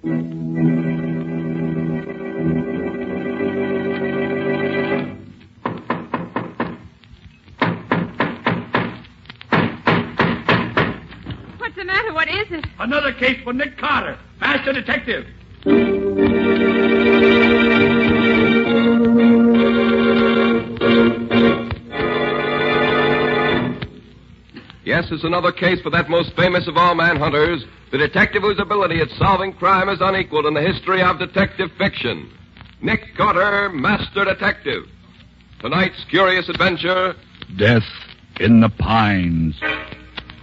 What's the matter? What is it? Another case for Nick Carter, master detective. Yes, it's another case for that most famous of all manhunters, the detective whose ability at solving crime is unequaled in the history of detective fiction. Nick Carter, Master Detective. Tonight's curious adventure... Death in the Pines.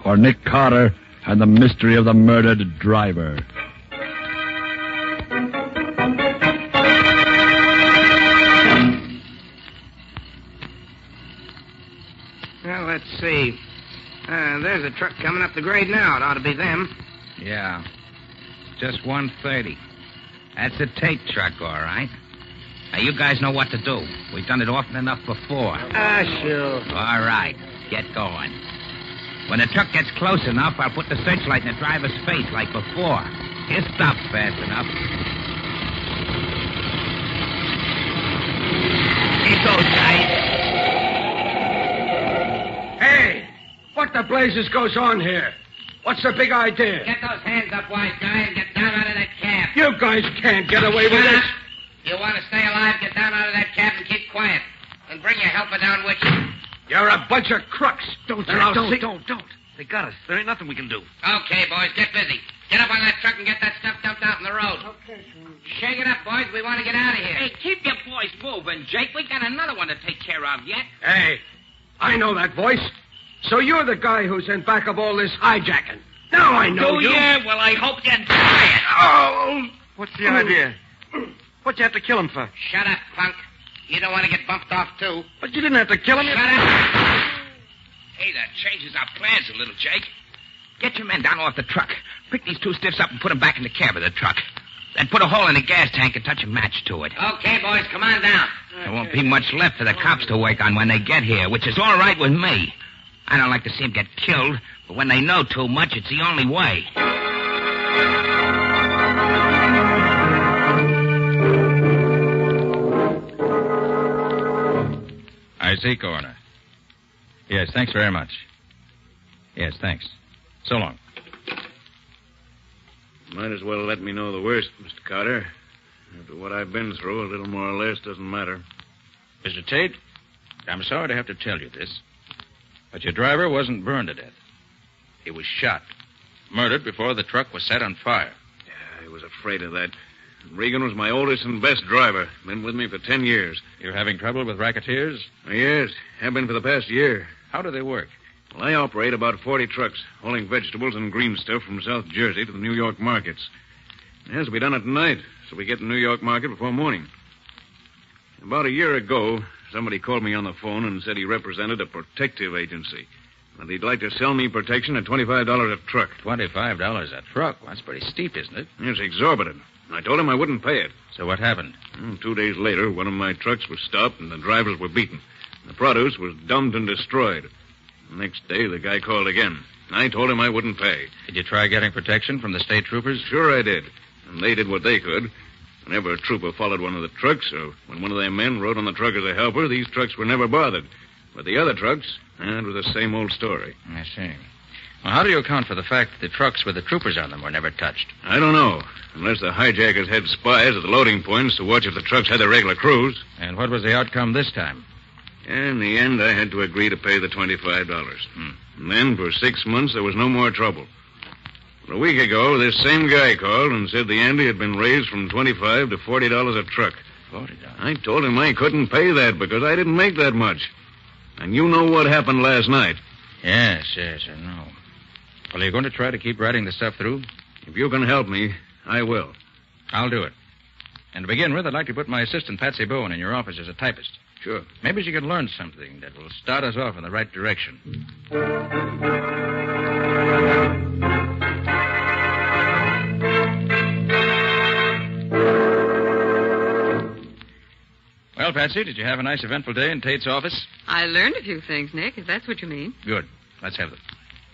For Nick Carter and the mystery of the murdered driver. Well, let's see. There's a truck coming up the grade now. It ought to be them. Yeah. Just 130. That's a Tate truck, all right. Now, you guys know what to do. We've done it often enough before. Sure. All right. Get going. When the truck gets close enough, I'll put the searchlight in the driver's face like before. He'll stop fast enough. Here goes, guys. Hey, what the blazes goes on here? What's the big idea? Get those hands up, wise guy, and get down out of that cab. You guys can't get away with this. You want to stay alive, get down out of that cab and keep quiet. And bring your helper down with you. You're a bunch of crooks. Don't. They got us. There ain't nothing we can do. Okay, boys, get busy. Get up on that truck and get that stuff dumped out in the road. Okay, sir. Shake it up, boys. We want to get out of here. Hey, keep your boys moving, Jake. We got another one to take care of yet. Hey, I know that voice. So you're the guy who's in back of all this hijacking. Now I know you. Yeah? Well, I hope you try it. Oh! What's the idea? What'd you have to kill him for? Shut up, punk. You don't want to get bumped off, too. But you didn't have to kill him. Shut up. Hey, that changes our plans a little, Jake. Get your men down off the truck. Pick these two stiffs up and put them back in the cab of the truck. Then put a hole in the gas tank and touch a match to it. Okay, boys, come on down. There won't be much left for the cops to work on when they get here, which is all right with me. I don't like to see them get killed, but when they know too much, it's the only way. I see, Coroner. Yes, thanks very much. Yes, thanks. So long. Might as well let me know the worst, Mr. Carter. After what I've been through, a little more or less doesn't matter. Mr. Tate, I'm sorry to have to tell you this, but your driver wasn't burned to death. He was shot. Murdered before the truck was set on fire. Yeah, I was afraid of that. Regan was my oldest and best driver. Been with me for 10 years. You're having trouble with racketeers? Yes, have been for the past year. How do they work? Well, I operate about 40 trucks, hauling vegetables and green stuff from South Jersey to the New York markets. It has to be done at night, so we get to the New York market before morning. About a year ago, somebody called me on the phone and said he represented a protective agency. And he'd like to sell me protection at $25 a truck. $25 a truck? Well, that's pretty steep, isn't it? It's exorbitant. I told him I wouldn't pay it. So what happened? 2 days later, one of my trucks was stopped and the drivers were beaten. The produce was dumped and destroyed. The next day, the guy called again. I told him I wouldn't pay. Did you try getting protection from the state troopers? Sure I did. And they did what they could. Whenever a trooper followed one of the trucks, or when one of their men rode on the truck as a helper, these trucks were never bothered. But the other trucks, it was the same old story. I see. Well, how do you account for the fact that the trucks with the troopers on them were never touched? I don't know. Unless the hijackers had spies at the loading points to watch if the trucks had their regular crews. And what was the outcome this time? In the end, I had to agree to pay the $25. And then, for 6 months, there was no more trouble. But a week ago, this same guy called and said the ante had been raised from $25 to $40 a truck. $40? I told him I couldn't pay that because I didn't make that much. And you know what happened last night. Yes, I know. Well, are you going to try to keep riding the stuff through? If you can help me, I will. I'll do it. And to begin with, I'd like to put my assistant, Patsy Bowen, in your office as a typist. Sure. Maybe she can learn something that will start us off in the right direction. Well, Patsy, did you have a nice eventful day in Tate's office? I learned a few things, Nick, if that's what you mean. Good. Let's have them.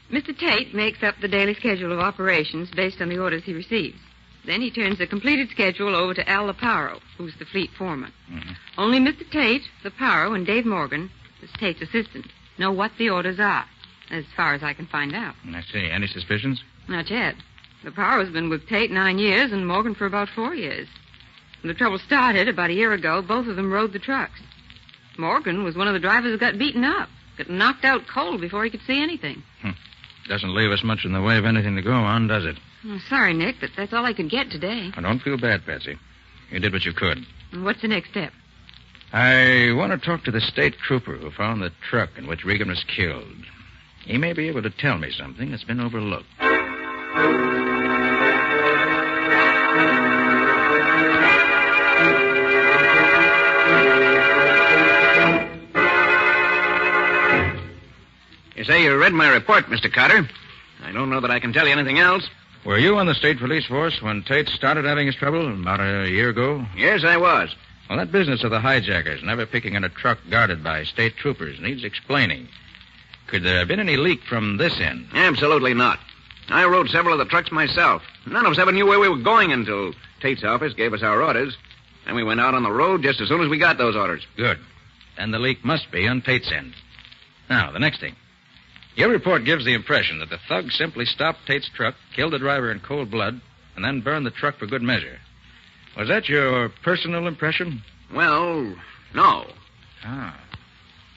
Mr. Tate makes up the daily schedule of operations based on the orders he receives. Then he turns the completed schedule over to Al Leparo, who's the fleet foreman. Mhm. Only Mr. Tate, Leparo, and Dave Morgan, who's Tate's assistant, know what the orders are, as far as I can find out. I see. Any suspicions? Not yet. Leparo's been with Tate 9 years and Morgan for about 4 years. When the trouble started about a year ago, both of them rode the trucks. Morgan was one of the drivers who got beaten up, got knocked out cold before he could see anything. Doesn't leave us much in the way of anything to go on, does it? Sorry, Nick, but that's all I could get today. I don't feel bad, Patsy. You did what you could. And what's the next step? I want to talk to the state trooper who found the truck in which Regan was killed. He may be able to tell me something that's been overlooked. You say you read my report, Mr. Carter. I don't know that I can tell you anything else. Were you on the state police force when Tate started having his trouble about a year ago? Yes, I was. Well, that business of the hijackers never picking on a truck guarded by state troopers needs explaining. Could there have been any leak from this end? Absolutely not. I rode several of the trucks myself. None of us ever knew where we were going until Tate's office gave us our orders. And we went out on the road just as soon as we got those orders. Good. Then the leak must be on Tate's end. Now, the next thing. Your report gives the impression that the thugs simply stopped Tate's truck, killed the driver in cold blood, and then burned the truck for good measure. Was that your personal impression? Well, no. Ah.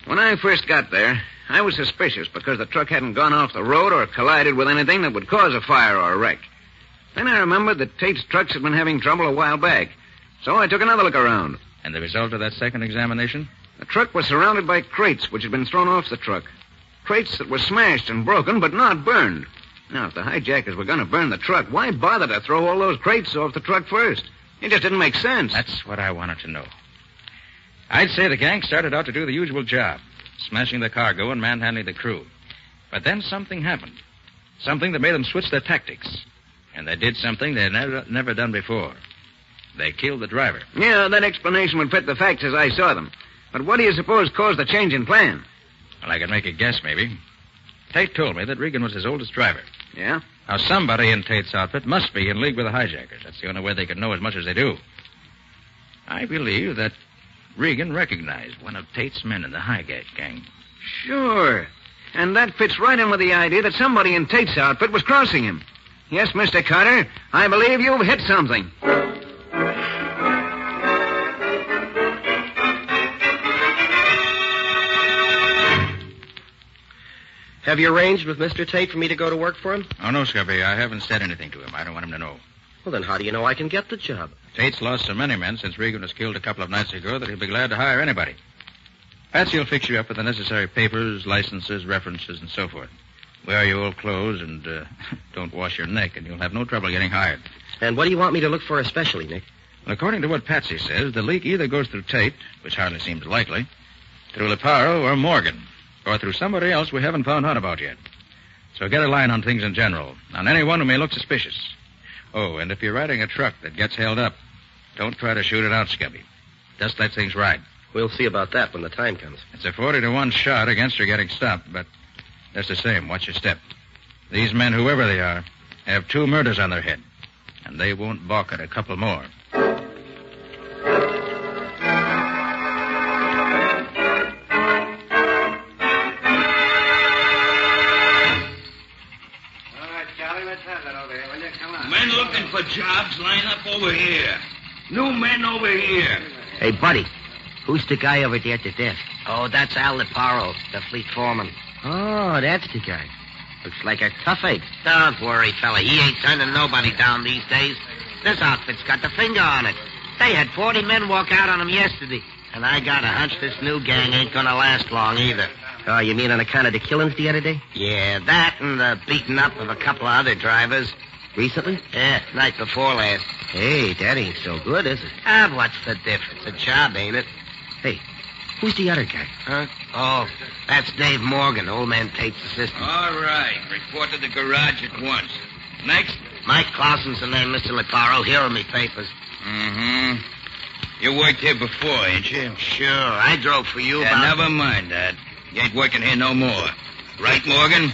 When I first got there, I was suspicious because the truck hadn't gone off the road or collided with anything that would cause a fire or a wreck. Then I remembered that Tate's trucks had been having trouble a while back, so I took another look around. And the result of that second examination? The truck was surrounded by crates which had been thrown off the truck. Crates that were smashed and broken, but not burned. Now, if the hijackers were going to burn the truck, why bother to throw all those crates off the truck first? It just didn't make sense. That's what I wanted to know. I'd say the gang started out to do the usual job, smashing the cargo and manhandling the crew. But then something happened. Something that made them switch their tactics. And they did something they had never done before. They killed the driver. Yeah, that explanation would fit the facts as I saw them. But what do you suppose caused the change in plan? Well, I could make a guess, maybe. Tate told me that Regan was his oldest driver. Yeah? Now, somebody in Tate's outfit must be in league with the hijackers. That's the only way they could know as much as they do. I believe that Regan recognized one of Tate's men in the hijack gang. Sure. And that fits right in with the idea that somebody in Tate's outfit was crossing him. Yes, Mr. Carter, I believe you've hit something. Have you arranged with Mr. Tate for me to go to work for him? Oh, no, Scubby. I haven't said anything to him. I don't want him to know. Well, then how do you know I can get the job? Tate's lost so many men since Regan was killed a couple of nights ago that he'll be glad to hire anybody. Patsy will fix you up with the necessary papers, licenses, references, and so forth. Wear your old clothes and don't wash your neck, and you'll have no trouble getting hired. And what do you want me to look for especially, Nick? Well, according to what Patsy says, the leak either goes through Tate, which hardly seems likely, through Leparo or Morgan, or through somebody else we haven't found out about yet. So get a line on things in general, on anyone who may look suspicious. Oh, and if you're riding a truck that gets held up, don't try to shoot it out, Scubby. Just let things ride. We'll see about that when the time comes. It's a 40-1 shot against her getting stopped, but just the same, watch your step. These men, whoever they are, have 2 murders on their head, and they won't balk at a couple more. Men looking for jobs, line up over here. New men over here. Hey, buddy, who's the guy over there at the desk? Oh, that's Al Leparo, the fleet foreman. Oh, that's the guy. Looks like a toughache. Don't worry, fella. He ain't turning nobody down these days. This outfit's got the finger on it. They had 40 men walk out on him yesterday. And I got a hunch this new gang ain't gonna last long either. Oh, you mean on account of the killings the other day? Yeah, that and the beating up of a couple of other drivers. Recently? Yeah, night before last. Hey, that ain't so good, is it? Ah, what's the difference? A job, ain't it? Hey, who's the other guy? Huh? Oh, that's Dave Morgan, old man Tate's assistant. All right. Report to the garage at once. Next? Mike Clausen's the name, Mr. Leparo. Here are me papers. Mm-hmm. You worked here before, ain't you? Sure. I drove for you Never mind that. You ain't working here no more. Right, Morgan?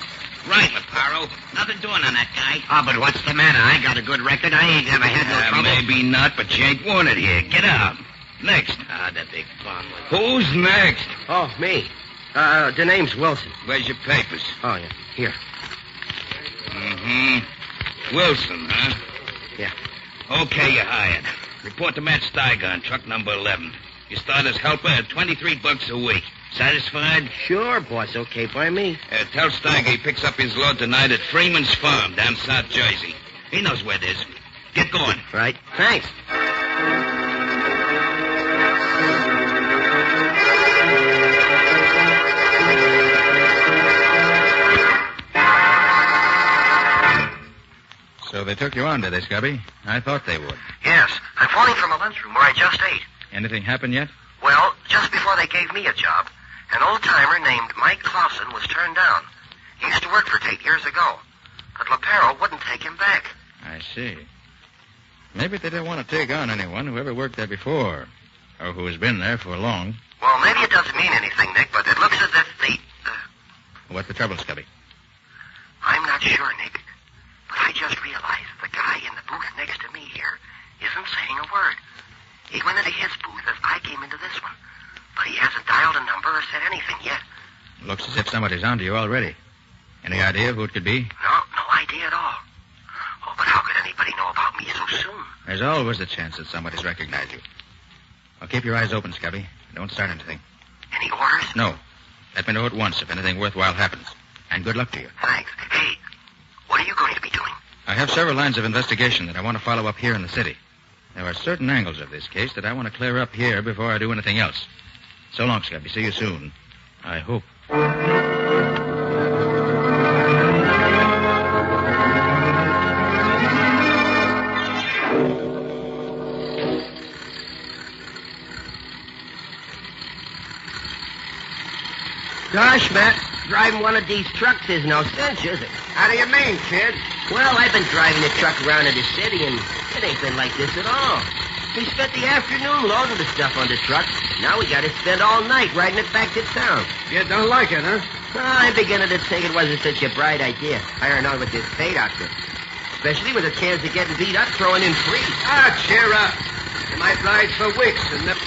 Right, Leparo. Nothing doing on that guy. Oh, but what's the matter? I got a good record. I ain't never had no trouble. Maybe not, but you ain't wanted here. Get out. Next. Ah, the big bum. Who's next? Oh, me. The name's Wilson. Where's your papers? Oh, yeah. Here. Mm-hmm. Wilson, huh? Yeah. Okay, you're hired. Report to Matt Steiger on truck number 11. You start as helper at $23 a week. Satisfied? Sure, boss. Okay by me. Tell Steiger he picks up his load tonight at Freeman's Farm down South Jersey. He knows where it is. Get going. Right. Thanks. So they took you on, did they, Scubby? I thought they would. Yes. I'm phoning from a lunchroom where I just ate. Anything happened yet? Well, just before they gave me a job, an old-timer named Mike Clausen was turned down. He used to work for Tate years ago. But Leparo wouldn't take him back. I see. Maybe they didn't want to take on anyone who ever worked there before, or who has been there for long. Well, maybe it doesn't mean anything, Nick, but it looks as if they... What's the trouble, Scubby? I'm not sure, Nick. But I just realized the guy in the booth next to me here isn't saying a word. He went into his booth as I came into this one. But he hasn't dialed a number or said anything yet. Looks as if somebody's onto you already. Any idea who it could be? No idea at all. Oh, but how could anybody know about me so soon? There's always a chance that somebody's recognized you. Well, keep your eyes open, Scubby. Don't start anything. Any orders? No. Let me know at once if anything worthwhile happens. And good luck to you. Thanks. Hey, what are you going to be doing? I have several lines of investigation that I want to follow up here in the city. There are certain angles of this case that I want to clear up here before I do anything else. So long, Scubby. See you soon. I hope. Gosh, Matt, driving one of these trucks is no cinch, is it? How do you mean, kid? Well, I've been driving a truck around in the city, and it ain't been like this at all. We spent the afternoon loading the stuff on the truck. Now we got to spend all night riding it back to town. You don't like it, huh? I'm beginning to think it wasn't such a bright idea, hiring on with this Tate outfit. Especially with a chance of getting beat up throwing in free. Ah, cheer up. You might ride for weeks and never...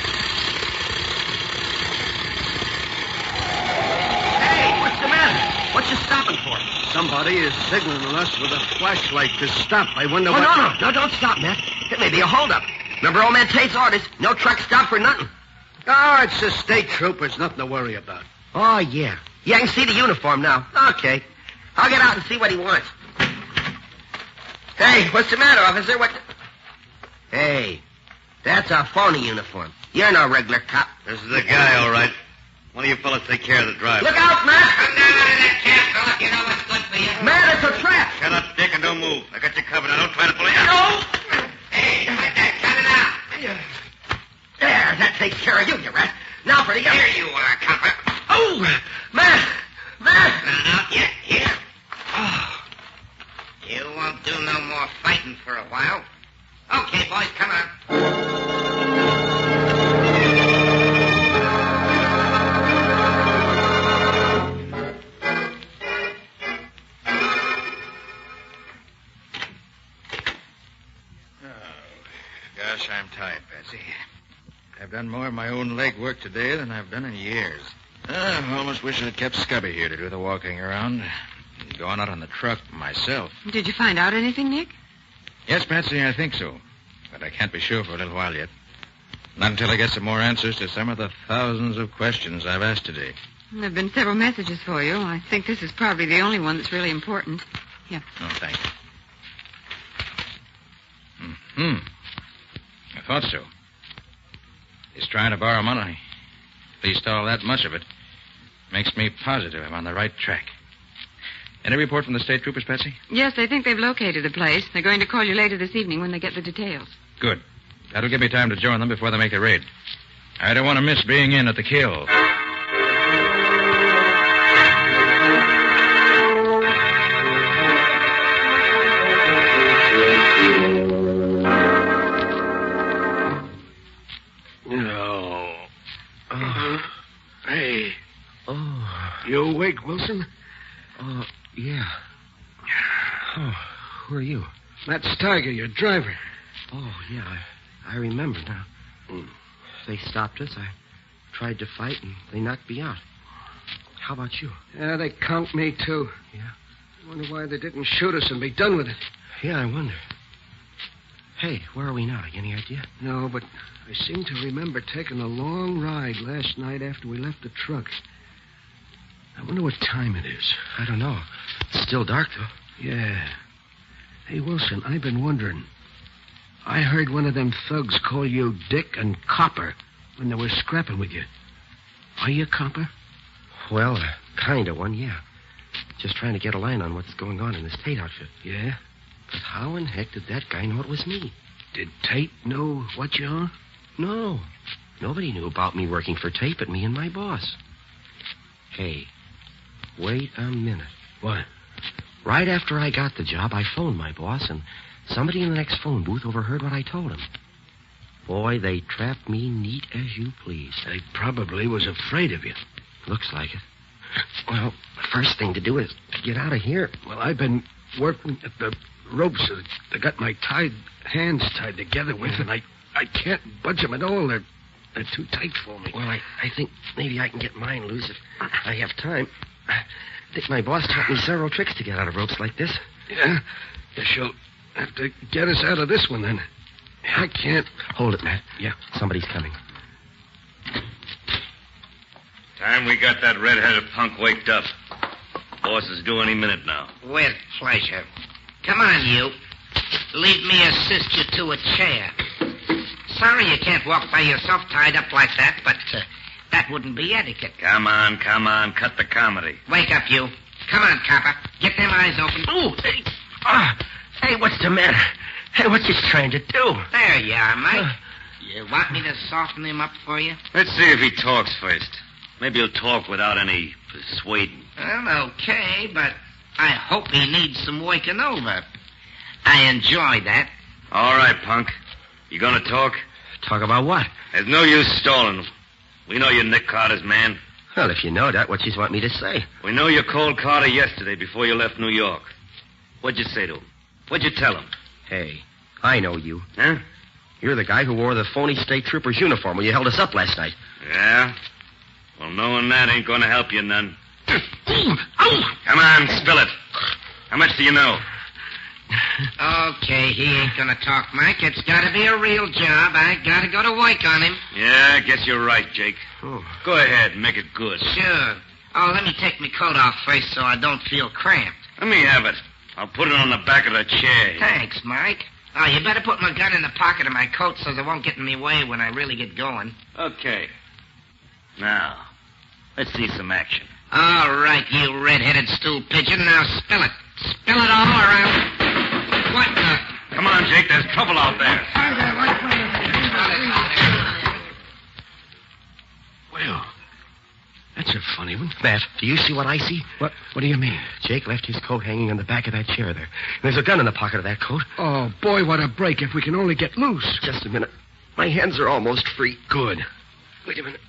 What you stopping for? Somebody is signaling us with a flashlight to stop. I wonder Oh, what... no, don't stop, Matt. It may be a holdup. Remember old man Tate's orders? No truck stop for nothing. Oh, it's the state troopers. Nothing to worry about. Oh, yeah. Yeah, I can see the uniform now. Okay. I'll get out and see what he wants. Hey, what's the matter, officer? What... Hey, that's a phony uniform. You're no regular cop. This is the guy, all right. One of you fellas take care of the driver. Look out, Matt! Come down out of that cab, fella. You know what's good for you. Matt, it's a trap. Shut up, Dick, and don't move. I got you covered. Now, don't try to pull it out. No! Hey, like that. Coming out. There, that takes care of you, you rat. Now for the other. Here you are, copper. Oh, Matt! Matt! Not yet. Here. Oh. You won't do no more fighting for a while. Okay, boys, come on. Gosh, I'm tired, Patsy. I've done more of my own leg work today than I've done in years. I almost wish I'd kept Scubby here to do the walking around. Gone out on the truck myself. Did you find out anything, Nick? Yes, Patsy, I think so. But I can't be sure for a little while yet. Not until I get some more answers to some of the thousands of questions I've asked today. There have been several messages for you. I think this is probably the only one that's really important. Here. Oh, thanks. I thought so. He's trying to borrow money. At least all that much of it. Makes me positive I'm on the right track. Any report from the state troopers, Patsy? Yes, they think they've located the place. They're going to call you later this evening when they get the details. Good. That'll give me time to join them before they make the raid. I don't want to miss being in at the kill. Hey. You awake, Wilson? Yeah. Oh, who are you? Matt Steiger, your driver. Oh, yeah, I remember now. They stopped us. I tried to fight, and they knocked me out. How about you? Yeah, they conked me, too. Yeah? I wonder why they didn't shoot us and be done with it. Yeah, I wonder. Hey, where are we now? Any idea? No, but I seem to remember taking a long ride last night after we left the truck. I wonder what time it is. I don't know. It's still dark, though. Yeah. Hey, Wilson, I've been wondering. I heard one of them thugs call you Dick and Copper when they were scrapping with you. Are you a copper? Well, kind of one, yeah. Just trying to get a line on what's going on in this Tate outfit. Yeah? But how in heck did that guy know it was me? Did Tate know what you are? No. Nobody knew about me working for Tate but me and my boss. Hey, wait a minute. What? Right after I got the job, I phoned my boss, and somebody in the next phone booth overheard what I told him. Boy, they trapped me neat as you please. They probably was afraid of you. Looks like it. Well, the first thing to do is to get out of here. Well, I've been working at the ropes that they got my hands tied together with, and I can't budge them at all. They're too tight for me. Well, I think maybe I can get mine loose if I have time. I think my boss taught me several tricks to get out of ropes like this. Yeah? Guess you'll have to get us out of this one, then. I can't. Hold it, Matt. Yeah, somebody's coming. Time we got that red-headed punk waked up. Boss is due any minute now. With pleasure. Come on, you. Leave me assist you to a chair. Sorry you can't walk by yourself tied up like that, but that wouldn't be etiquette. Come on. Cut the comedy. Wake up, you. Come on, copper. Get them eyes open. Oh, hey. Hey, what's the matter? Hey, what you trying to do? There you are, Mike. You want me to soften him up for you? Let's see if he talks first. Maybe he'll talk without any persuading. Well, okay, but I hope he needs some waking over. I enjoy that. All right, punk. You gonna talk? Talk about what? There's no use stalling. We know you're Nick Carter's man. Well, if you know that, what you want me to say? We know you called Carter yesterday before you left New York. What'd you say to him? What'd you tell him? Hey, I know you. Huh? You're the guy who wore the phony state trooper's uniform when you held us up last night. Yeah? Well, knowing that ain't gonna help you none. Come on, spill it. How much do you know? Okay, he ain't gonna talk, Mike. It's gotta be a real job. I gotta go to work on him. Yeah, I guess you're right, Jake. Oh. Go ahead, make it good. Sure. Oh, let me take my coat off first so I don't feel cramped. Let me have it. I'll put it on the back of the chair. Thanks, Mike. Oh, you better put my gun in the pocket of my coat so it won't get in my way when I really get going. Okay. Now, let's see some action. All right, you red-headed stool pigeon. Now spill it. Spill it all around. What the... Come on, Jake. There's trouble out there. Well, that's a funny one. Matt, do you see what I see? What do you mean? Jake left his coat hanging on the back of that chair there. There's a gun in the pocket of that coat. Oh, boy, what a break if we can only get loose. Just a minute. My hands are almost free. Good. Wait a minute.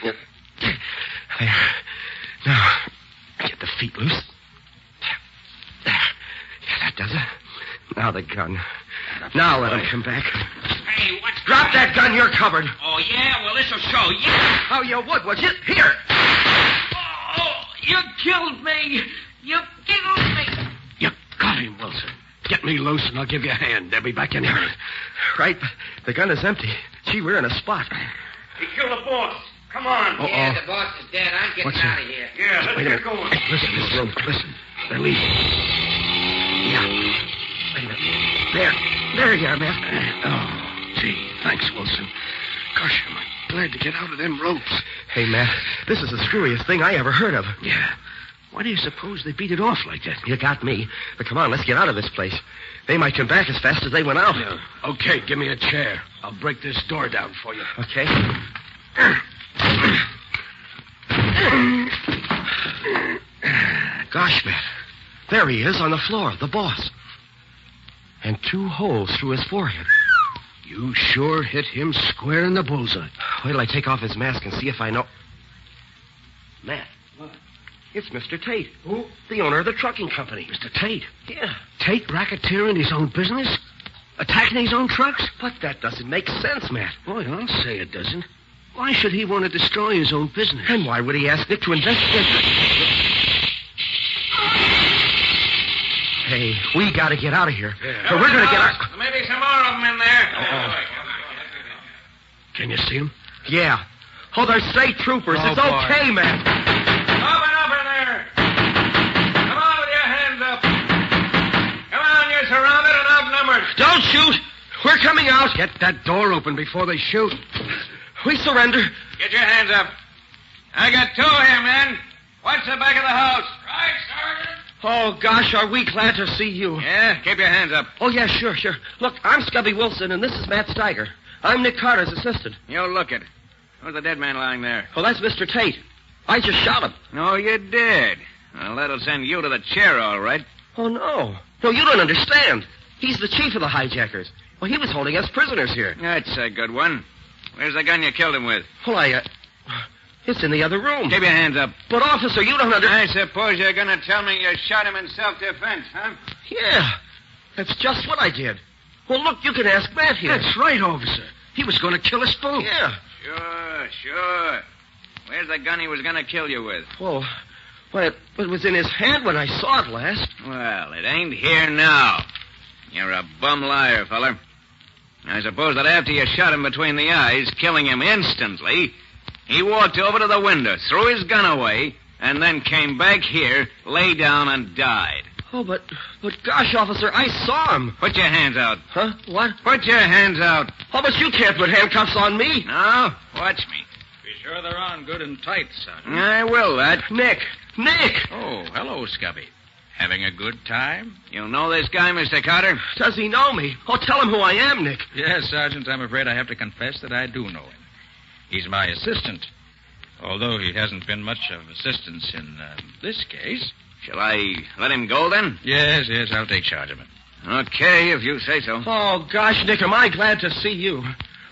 There. Now, get the feet loose. There. Yeah, that does it. Now the gun. Now let him come back. Hey, what's... Drop that gun. You're covered. Oh, yeah? Well, this'll show. Yeah. Oh, you would you? Here. Oh, you killed me. You killed me. You got him, Wilson. Get me loose and I'll give you a hand. They'll be back in here. Right. The gun is empty. Gee, we're in a spot. He killed the boss. Come on. Uh-oh. Yeah, the boss is dead. I'm getting out of here. Yeah, let's Wait a get minute. going. Listen, Miss Rhodes, listen. They're leaving. Yeah. Wait a minute. There you are, Matt. Oh, gee. Thanks, Wilson. Gosh, am I glad to get out of them ropes. Hey, Matt, this is the screwiest thing I ever heard of. Yeah. Why do you suppose they beat it off like that? You got me. But come on, let's get out of this place. They might come back as fast as they went out. Yeah. Okay, give me a chair. I'll break this door down for you. Okay. Gosh, Matt. There he is on the floor, the boss. And 2 holes through his forehead. You sure hit him square in the bullseye. Wait till I take off his mask and see if I know. Matt. What? It's Mr. Tate. Who? The owner of the trucking company. Mr. Tate? Yeah. Tate racketeering his own business? Attacking his own trucks? But that doesn't make sense, Matt. Boy, I'll say it doesn't. Why should he want to destroy his own business? And why would he ask Nick to investigate? Hey, we got to get out of here. Yeah. Or we're going to get out. There may be some more of them in there. Can you see him? Yeah. Oh, they're state troopers. Oh, it's boy. okay, man. Open up in there. Come on with your hands up. Come on, you're surrounded and outnumbered. Don't shoot. We're coming out. Get that door open before they shoot. We surrender. Get your hands up. I got two here, men. Watch the back of the house. Right, Sergeant. Oh, gosh, are we glad to see you. Yeah, keep your hands up. Oh, yeah, sure. Look, I'm Scubby Wilson, and this is Matt Steiger. I'm Nick Carter's assistant. You look it. Who's the dead man lying there? Oh, that's Mr. Tate. I just shot him. No, you did. Well, that'll send you to the chair, all right. Oh, no. No, you don't understand. He's the chief of the hijackers. Well, he was holding us prisoners here. That's a good one. Where's the gun you killed him with? Well, it's in the other room. Keep your hands up. But, officer, you don't understand. I suppose you're going to tell me you shot him in self-defense, huh? Yeah, that's just what I did. Well, look, you can ask Matt here. That's right, officer. He was going to kill us both. Yeah. Sure. Where's the gun he was going to kill you with? Well, it was in his hand when I saw it last. Well, it ain't here now. You're a bum liar, feller. I suppose that after you shot him between the eyes, killing him instantly, he walked over to the window, threw his gun away, and then came back here, lay down, and died. Oh, but gosh, officer, I saw him. Put your hands out. Huh? What? Put your hands out. Oh, but you can't put handcuffs on me. No? Watch me. Be sure they're on good and tight, Sergeant. I will, that. Nick! Oh, hello, Scubby. Having a good time? You know this guy, Mr. Carter? Does he know me? Oh, tell him who I am, Nick. Yes, Sergeant, I'm afraid I have to confess that I do know him. He's my assistant, although he hasn't been much of assistance in this case. Shall I let him go, then? Yes, I'll take charge of him. Okay, if you say so. Oh, gosh, Nick, am I glad to see you.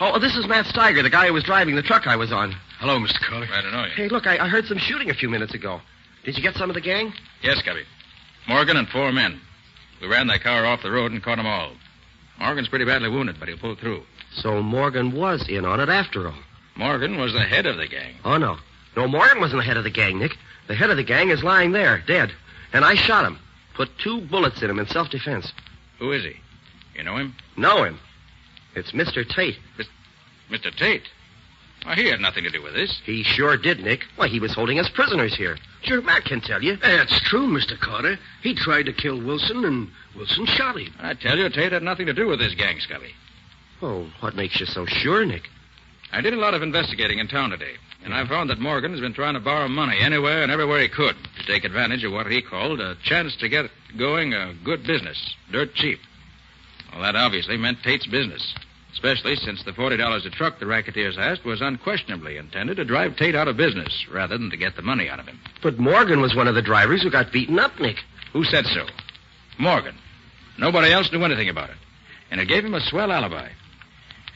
Oh, this is Matt Steiger, the guy who was driving the truck I was on. Hello, Mr. Carter. I don't know you. Hey, look, I heard some shooting a few minutes ago. Did you get some of the gang? Yes, Scubby. Morgan and 4 men. We ran that car off the road and caught them all. Morgan's pretty badly wounded, but he'll pull through. So Morgan was in on it after all. Morgan was the head of the gang. Oh, no. No, Morgan wasn't the head of the gang, Nick. The head of the gang is lying there, dead. And I shot him. Put 2 bullets in him in self-defense. Who is he? You know him? Know him. It's Mr. Tate. Mr. Tate? Why, he had nothing to do with this. He sure did, Nick. Why, he was holding us prisoners here. Sure, Matt can tell you. That's true, Mr. Carter. He tried to kill Wilson, and Wilson shot him. I tell you, Tate had nothing to do with this gang, Scubby. Oh, what makes you so sure, Nick? I did a lot of investigating in town today, and I found that Morgan has been trying to borrow money anywhere and everywhere he could to take advantage of what he called a chance to get going a good business, dirt cheap. Well, that obviously meant Tate's business, especially since the $40 a truck the racketeers asked was unquestionably intended to drive Tate out of business rather than to get the money out of him. But Morgan was one of the drivers who got beaten up, Nick. Who said so? Morgan. Nobody else knew anything about it, and it gave him a swell alibi.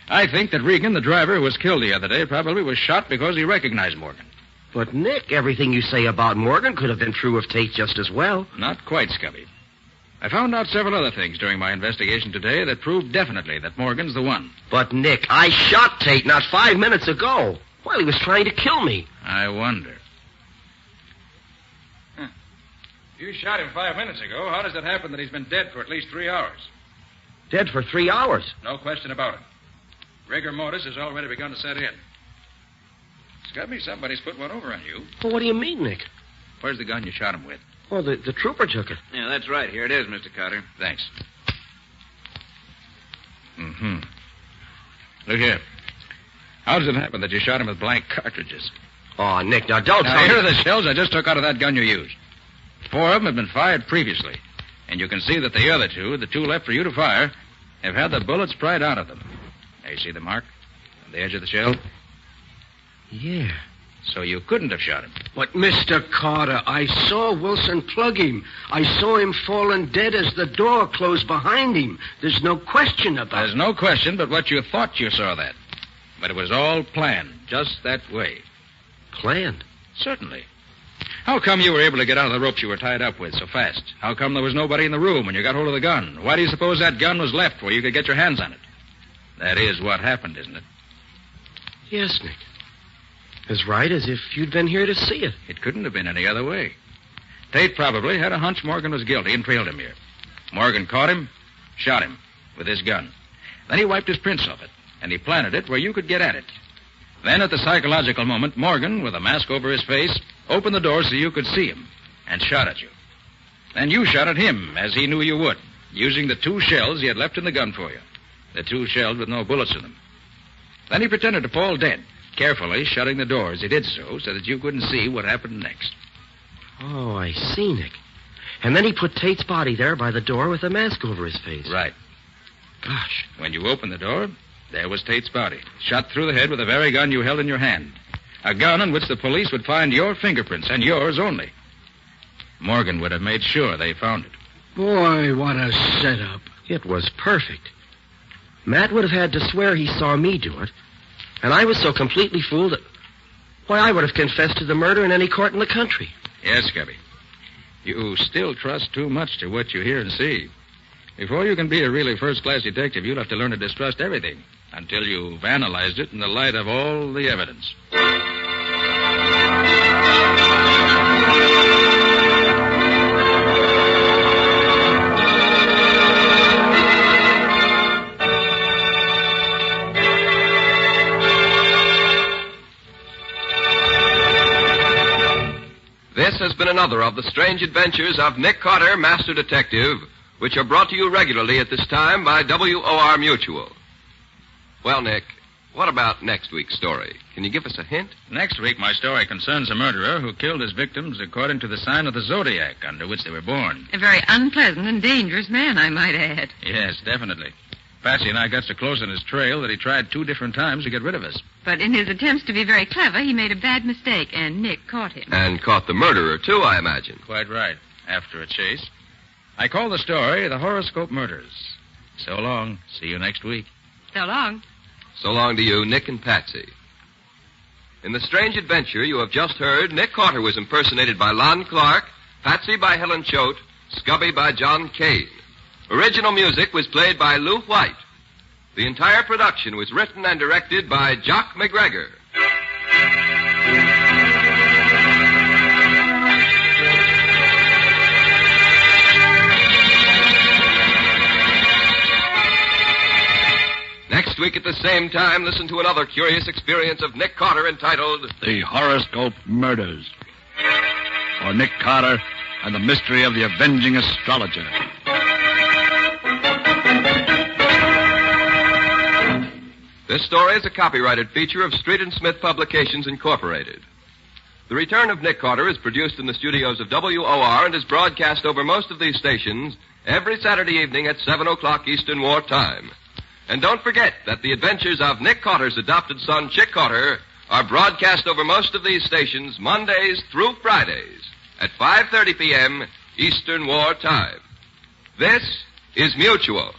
I think that Regan, the driver who was killed the other day, probably was shot because he recognized Morgan. But, Nick, everything you say about Morgan could have been true of Tate just as well. Not quite, Scubby. I found out several other things during my investigation today that proved definitely that Morgan's the one. But, Nick, I shot Tate not 5 minutes ago while he was trying to kill me. I wonder. You shot him 5 minutes ago. How does it happen that he's been dead for at least 3 hours? Dead for 3 hours? No question about it. Rigor mortis has already begun to set in. Scubby, somebody's put one over on you. Well, what do you mean, Nick? Where's the gun you shot him with? Well, the trooper took it. Yeah, that's right. Here it is, Mr. Carter. Thanks. Mm-hmm. Look here. How does it happen that you shot him with blank cartridges? Oh, Nick, now don't tell me. Here are the shells I just took out of that gun you used. 4 of them have been fired previously. And you can see that the other 2, the 2 left for you to fire, have had the bullets pried out of them. Now, you see the mark on the edge of the shell? Yeah. So you couldn't have shot him. But, Mr. Carter, I saw Wilson plug him. I saw him falling dead as the door closed behind him. There's no question about it. There's no question but what you thought you saw that. But it was all planned, just that way. Planned? Certainly. How come you were able to get out of the ropes you were tied up with so fast? How come there was nobody in the room when you got hold of the gun? Why do you suppose that gun was left where you could get your hands on it? That is what happened, isn't it? Yes, Nick. As right as if you'd been here to see it. It couldn't have been any other way. Tate probably had a hunch Morgan was guilty and trailed him here. Morgan caught him, shot him with his gun. Then he wiped his prints off it, and he planted it where you could get at it. Then, at the psychological moment, Morgan, with a mask over his face, opened the door so you could see him and shot at you. Then you shot at him, as he knew you would, using the 2 shells he had left in the gun for you. The 2 shells with no bullets in them. Then he pretended to fall dead, carefully shutting the door as he did so that you couldn't see what happened next. Oh, I see, Nick. And then he put Tate's body there by the door with a mask over his face. Right. Gosh. When you opened the door, there was Tate's body, shot through the head with the very gun you held in your hand. A gun on which the police would find your fingerprints, and yours only. Morgan would have made sure they found it. Boy, what a setup. It was perfect. Matt would have had to swear he saw me do it. And I was so completely fooled that... Why, I would have confessed to the murder in any court in the country. Yes, Scubby. You still trust too much to what you hear and see. Before you can be a really first-class detective, you'll have to learn to distrust everything until you've analyzed it in the light of all the evidence. This has been another of the strange adventures of Nick Carter, Master Detective, which are brought to you regularly at this time by WOR Mutual. Well, Nick, what about next week's story? Can you give us a hint? Next week, my story concerns a murderer who killed his victims according to the sign of the zodiac under which they were born. A very unpleasant and dangerous man, I might add. Yes, definitely. Patsy and I got so close on his trail that he tried 2 different times to get rid of us. But in his attempts to be very clever, he made a bad mistake, and Nick caught him. And caught the murderer, too, I imagine. Quite right. After a chase. I call the story The Horoscope Murders. So long. See you next week. So long. So long to you, Nick and Patsy. In the strange adventure you have just heard, Nick Carter was impersonated by Lon Clark, Patsy by Helen Choate, Scubby by John Kane. Original music was played by Lou White. The entire production was written and directed by Jock McGregor. Next week at the same time, listen to another curious experience of Nick Carter entitled The Horoscope Murders. Or Nick Carter and the Mystery of the Avenging Astrologer. This story is a copyrighted feature of Street and Smith Publications, Incorporated. The Return of Nick Carter is produced in the studios of WOR and is broadcast over most of these stations every Saturday evening at 7 o'clock Eastern War Time. And don't forget that the adventures of Nick Carter's adopted son, Chick Carter, are broadcast over most of these stations Mondays through Fridays at 5:30 p.m. Eastern War Time. This is Mutual.